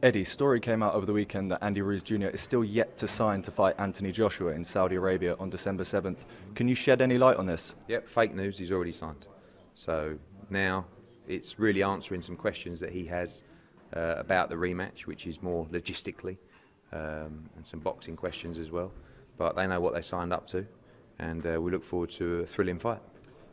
Eddie, story came out over the weekend that Andy Ruiz Jr. is still yet to sign to fight Anthony Joshua in Saudi Arabia on December 7th. Can you shed any light on this? Yep, fake news, he's already signed. So now it's really answering some questions that he has about the rematch, which is more logistically, and some boxing questions as well. But they know what they signed up to, and we look forward to a thrilling fight.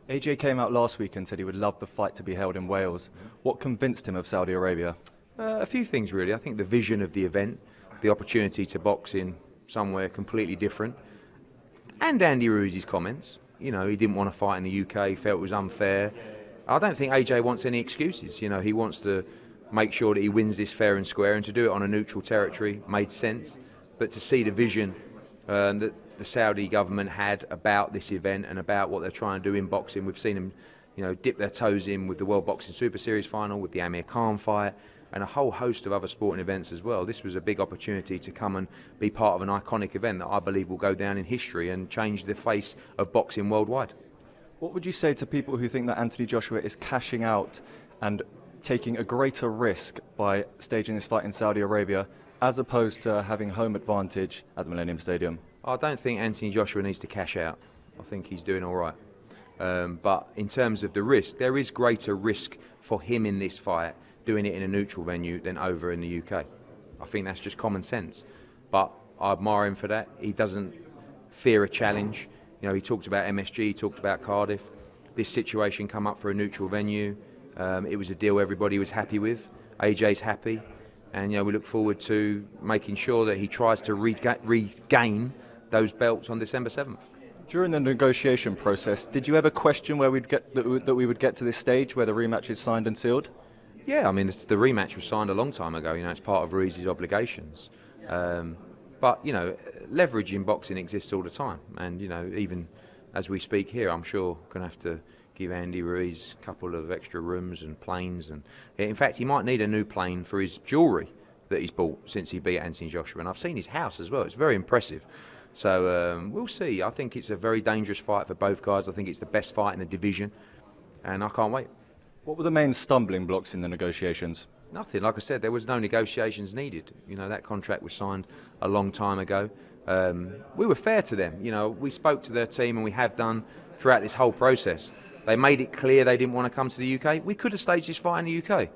AJ came out last week and said he would love the fight to be held in Wales. What convinced him of Saudi Arabia? A few things really. I think the vision of the event, the opportunity to box in somewhere completely different, and Andy Ruiz's comments. You know, he didn't want to fight in the UK, felt it was unfair. I don't think AJ wants any excuses. You know, he wants to make sure that he wins this fair and square, and to do it on a neutral territory made sense. But to see the vision that the Saudi government had about this event and about what they're trying to do in boxing, we've seen them, you know, dip their toes in with the World Boxing Super Series final, with the Amir Khan fight, and a whole host of other sporting events as well. This was a big opportunity to come and be part of an iconic event that I believe will go down in history and change the face of boxing worldwide. What would you say to people who think that Anthony Joshua is cashing out and taking a greater risk by staging this fight in Saudi Arabia as opposed to having home advantage at the Millennium Stadium? I don't think Anthony Joshua needs to cash out. I think he's doing all right. But in terms of the risk, there is greater risk for him in this fight doing it in a neutral venue than over in the UK. I think that's just common sense. But I admire him for that. He doesn't fear a challenge. You know, he talked about MSG, he talked about Cardiff. This situation come up for a neutral venue. It was a deal everybody was happy with. AJ's happy. And, you know, we look forward to making sure that he tries to regain those belts on December 7th. During the negotiation process, did you ever question where that we would get to this stage where the rematch is signed and sealed? Yeah, I mean, the rematch was signed a long time ago. You know, it's part of Ruiz's obligations. But, you know, leverage in boxing exists all the time. And, you know, even as we speak here, I'm sure going to have to give Andy Ruiz a couple of extra rooms and planes. And in fact, he might need a new plane for his jewellery that he's bought since he beat Anthony Joshua. And I've seen his house as well. It's very impressive. So we'll see. I think it's a very dangerous fight for both guys. I think it's the best fight in the division. And I can't wait. What were the main stumbling blocks in the negotiations? Nothing. Like I said, there was no negotiations needed. You know, that contract was signed a long time ago. We were fair to them. You know, we spoke to their team, and we have done throughout this whole process. They made it clear they didn't want to come to the UK. We could have staged this fight in the UK,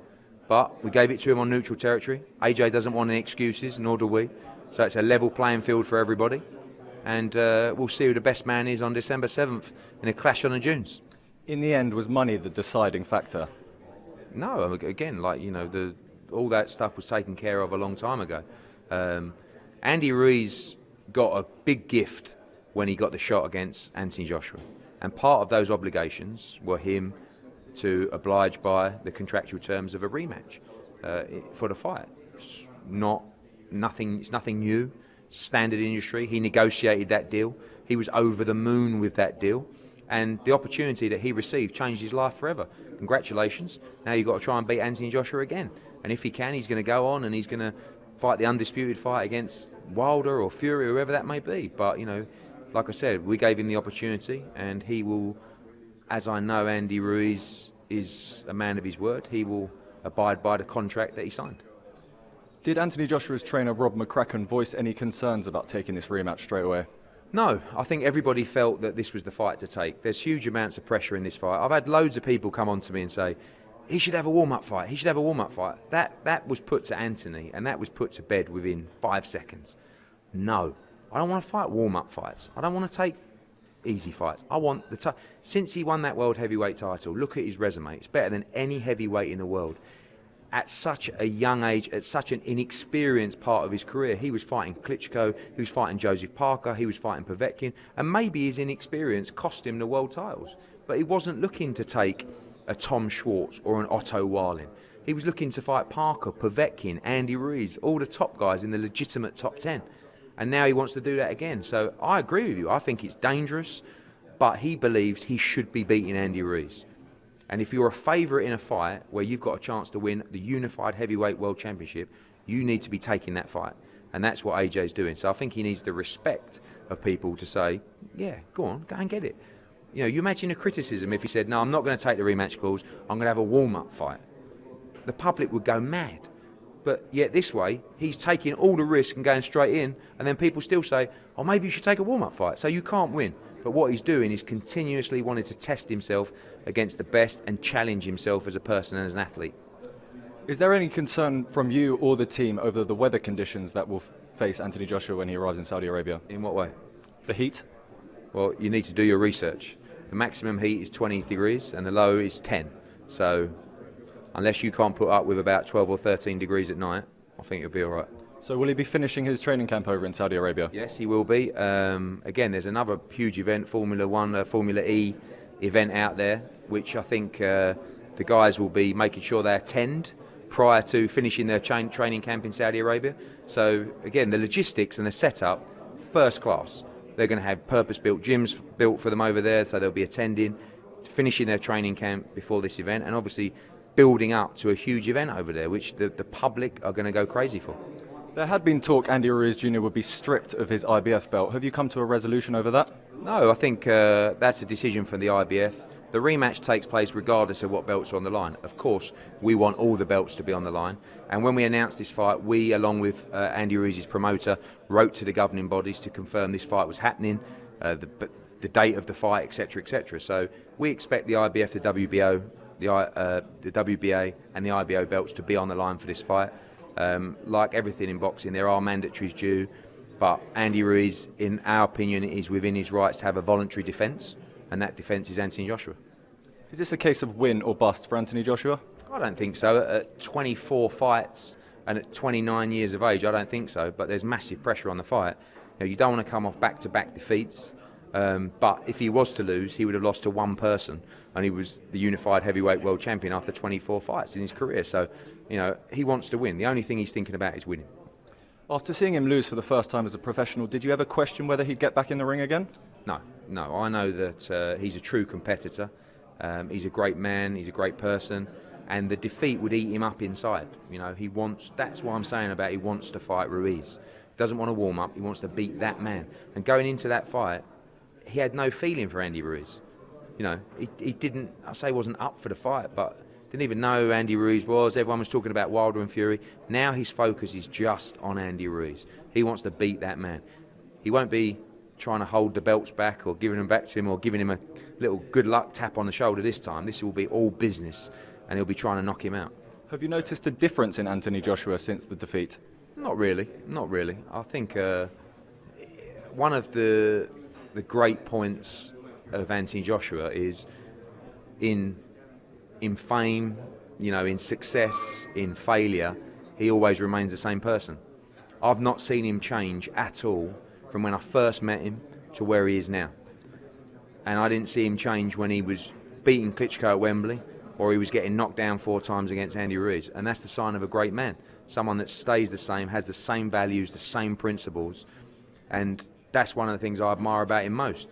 but we gave it to him on neutral territory. AJ doesn't want any excuses, nor do we. So it's a level playing field for everybody. And we'll see who the best man is on December 7th in a clash on the dunes. In the end, was money the deciding factor? No, again, like, you know, all that stuff was taken care of a long time ago. Andy Ruiz got a big gift when he got the shot against Anthony Joshua. And part of those obligations were him to oblige by the contractual terms of a rematch for the fight. It's nothing new, standard industry. He negotiated that deal. He was over the moon with that deal. And the opportunity that he received changed his life forever. Congratulations. Now you've got to try and beat Anthony Joshua again. And if he can, he's going to go on and he's going to fight the undisputed fight against Wilder or Fury, whoever that may be. But, you know, like I said, we gave him the opportunity, and he will, as I know Andy Ruiz is a man of his word, he will abide by the contract that he signed. Did Anthony Joshua's trainer Rob McCracken voice any concerns about taking this rematch straight away? No, I think everybody felt that this was the fight to take. There's huge amounts of pressure in this fight. I've had loads of people come on to me and say, he should have a warm-up fight, he should have a warm-up fight. That was put to Anthony, and that was put to bed within 5 seconds. No, I don't want to fight warm-up fights. I don't want to take easy fights. I want since he won that world heavyweight title, look at his resume. It's better than any heavyweight in the world. At such a young age, at such an inexperienced part of his career, he was fighting Klitschko, he was fighting Joseph Parker, he was fighting Povetkin, and maybe his inexperience cost him the world titles. But he wasn't looking to take a Tom Schwartz or an Otto Warlin. He was looking to fight Parker, Povetkin, Andy Ruiz, all the top guys in the legitimate top 10. And now he wants to do that again. So I agree with you. I think it's dangerous, but he believes he should be beating Andy Ruiz. And if you're a favourite in a fight where you've got a chance to win the Unified Heavyweight World Championship, you need to be taking that fight. And that's what AJ's doing. So I think he needs the respect of people to say, yeah, go on, go and get it. You know, you imagine the criticism if he said, no, I'm not going to take the rematch calls, I'm going to have a warm-up fight. The public would go mad. But yet this way, he's taking all the risk and going straight in, and then people still say, oh, maybe you should take a warm-up fight. So you can't win. But what he's doing is continuously wanting to test himself against the best and challenge himself as a person and as an athlete. Is there any concern from you or the team over the weather conditions that will face Anthony Joshua when he arrives in Saudi Arabia? In what way? The heat? Well, you need to do your research. The maximum heat is 20 degrees and the low is 10. So unless you can't put up with about 12 or 13 degrees at night, I think you'll be all right. So will he be finishing his training camp over in Saudi Arabia? Yes, he will be. Again, there's another huge event, Formula One, Formula E event out there, which I think the guys will be making sure they attend prior to finishing their training camp in Saudi Arabia. So again, the logistics and the setup, first class. They're going to have purpose-built gyms built for them over there, so they'll be attending, finishing their training camp before this event, and obviously building up to a huge event over there, which the public are going to go crazy for. There had been talk Andy Ruiz Jr. would be stripped of his IBF belt. Have you come to a resolution over that? No, I think that's a decision from the IBF. The rematch takes place regardless of what belts are on the line. Of course, we want all the belts to be on the line. And when we announced this fight, we, along with Andy Ruiz's promoter, wrote to the governing bodies to confirm this fight was happening, the date of the fight, etc., etc. So we expect the IBF, the WBO, the WBA and the IBO belts to be on the line for this fight. Like everything in boxing, there are mandatories due, but Andy Ruiz, in our opinion, is within his rights to have a voluntary defence, and that defence is Anthony Joshua. Is this a case of win or bust for Anthony Joshua? I don't think so. At 24 fights and at 29 years of age, I don't think so, but there's massive pressure on the fight. You don't want to come off back-to-back defeats, but if he was to lose, he would have lost to one person, and he was the unified heavyweight world champion after 24 fights in his career. So, he wants to win. The only thing he's thinking about is winning. After seeing him lose for the first time as a professional, did you ever question whether he'd get back in the ring again? No. I know that he's a true competitor. He's a great man. He's a great person. And the defeat would eat him up inside. He wants. That's what I'm saying about he wants to fight Ruiz. He doesn't want to warm up. He wants to beat that man. And going into that fight, he had no feeling for Andy Ruiz. He didn't. I say he wasn't up for the fight, but didn't even know who Andy Ruiz was. Everyone was talking about Wilder and Fury. Now his focus is just on Andy Ruiz. He wants to beat that man. He won't be trying to hold the belts back or giving them back to him or giving him a little good luck tap on the shoulder this time. This will be all business, and he'll be trying to knock him out. Have you noticed a difference in Anthony Joshua since the defeat? Not really. I think one of the great points of Anthony Joshua is in fame, in success, in failure, he always remains the same person. I've not seen him change at all from when I first met him to where he is now. And I didn't see him change when he was beating Klitschko at Wembley or he was getting knocked down 4 times against Andy Ruiz. And that's the sign of a great man. Someone that stays the same, has the same values, the same principles. And that's one of the things I admire about him most.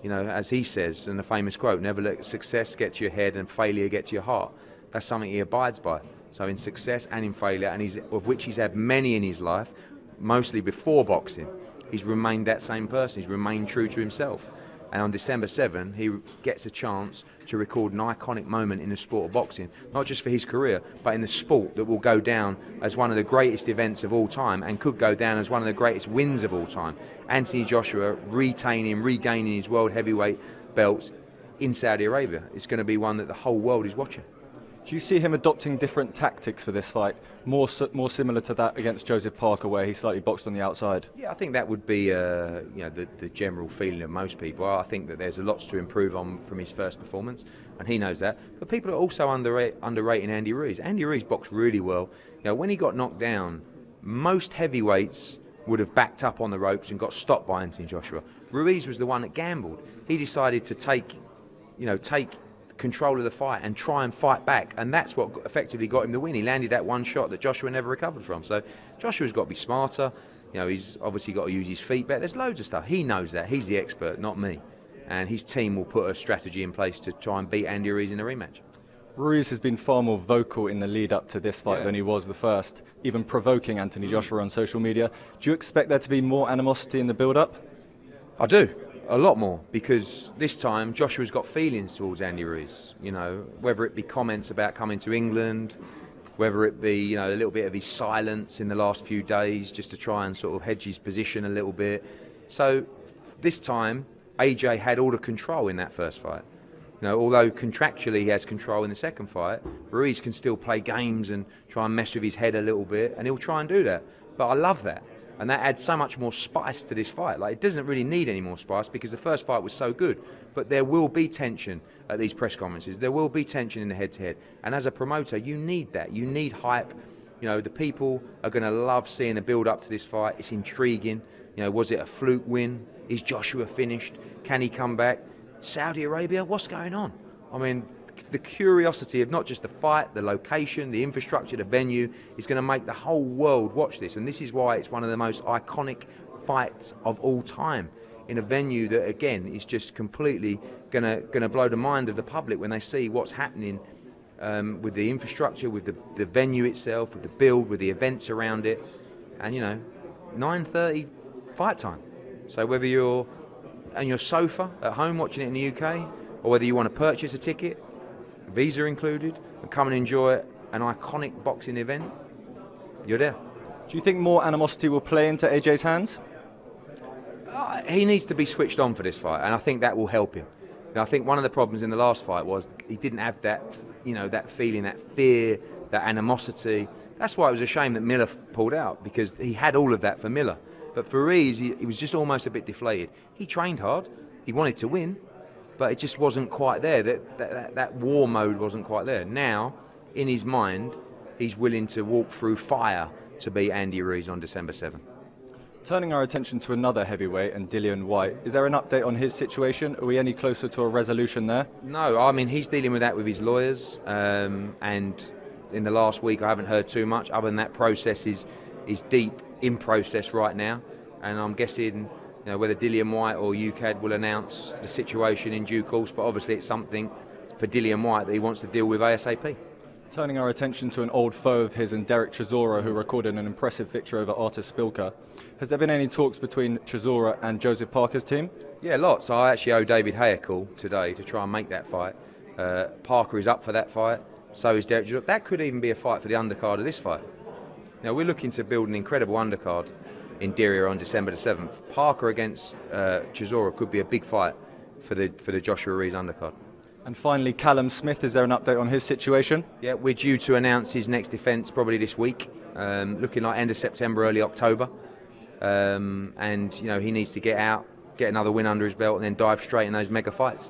As he says in the famous quote, never let success get to your head and failure get to your heart. That's something he abides by. So in success and in failure, and of which he's had many in his life, mostly before boxing, he's remained that same person. He's remained true to himself. And on December 7, he gets a chance to record an iconic moment in the sport of boxing, not just for his career, but in the sport that will go down as one of the greatest events of all time and could go down as one of the greatest wins of all time. Anthony Joshua regaining his world heavyweight belts in Saudi Arabia. It's going to be one that the whole world is watching. Do you see him adopting different tactics for this fight, more similar to that against Joseph Parker, where he slightly boxed on the outside? Yeah, I think that would be the general feeling of most people. I think that there's lots to improve on from his first performance, and he knows that. But people are also underrating Andy Ruiz. Andy Ruiz boxed really well. When he got knocked down, most heavyweights would have backed up on the ropes and got stopped by Anthony Joshua. Ruiz was the one that gambled. He decided to take control of the fight and try and fight back, and that's what effectively got him the win. He landed that one shot that Joshua never recovered from. So Joshua's got to be smarter. He's obviously got to use his feet better. There's loads of stuff. He knows that. He's the expert, not me. And his team will put a strategy in place to try and beat Andy Ruiz in a rematch. Ruiz has been far more vocal in the lead up to this fight than he was the first, even provoking Anthony Joshua on social media. Do you expect there to be more animosity in the build-up? I do. A lot more, because this time Joshua's got feelings towards Andy Ruiz. Whether it be comments about coming to England, whether it be a little bit of his silence in the last few days just to try and sort of hedge his position a little bit. So this time AJ had all the control in that first fight. Although contractually he has control in the second fight, Ruiz can still play games and try and mess with his head a little bit, and he'll try and do that. But I love that. And that adds so much more spice to this fight. Like, it doesn't really need any more spice because the first fight was so good. But there will be tension at these press conferences. There will be tension in the head-to-head. And as a promoter, you need that. You need hype. The people are going to love seeing the build-up to this fight. It's intriguing. Was it a fluke win? Is Joshua finished? Can he come back? Saudi Arabia, what's going on? I mean, the curiosity of not just the fight, the location, the infrastructure, the venue is going to make the whole world watch this. And this is why it's one of the most iconic fights of all time, in a venue that, again, is just completely going to blow the mind of the public when they see what's happening with the infrastructure, with the venue itself, with the build, with the events around it. And 9:30 fight time. So whether you're on your sofa at home watching it in the UK, or whether you want to purchase a ticket, visa included, and come and enjoy an iconic boxing event, you're there. Do you think more animosity will play into AJ's hands? He needs to be switched on for this fight, and I think that will help him. I think one of the problems in the last fight was he didn't have that, that feeling, that fear, that animosity. That's why it was a shame that Miller pulled out, because he had all of that for Miller. But for Ruiz, he was just almost a bit deflated. He trained hard. He wanted to win, but it just wasn't quite there. That war mode wasn't quite there. Now, in his mind, he's willing to walk through fire to beat Andy Ruiz on December 7th. Turning our attention to another heavyweight, and Dillian Whyte, is there an update on his situation? Are we any closer to a resolution there? No, I mean, he's dealing with that with his lawyers, and in the last week I haven't heard too much, other than that process is deep in process right now, and I'm guessing whether Dillian Whyte or UKAD will announce the situation in due course, but obviously it's something for Dillian Whyte that he wants to deal with ASAP. Turning our attention to an old foe of his and Derek Chisora, who recorded an impressive victory over Artur Spilka. Has there been any talks between Chisora and Joseph Parker's team? Yeah, lots. I actually owe David Hay a call today to try and make that fight. Parker is up for that fight, so is Derek Chisora. That could even be a fight for the undercard of this fight. Now, we're looking to build an incredible undercard in Diriyah on December the 7th. Parker against Chisora could be a big fight for the Joshua Ruiz undercard. And finally, Callum Smith, is there an update on his situation? Yeah, we're due to announce his next defence probably this week, looking like end of September, early October. And he needs to get out, get another win under his belt, and then dive straight in those mega fights.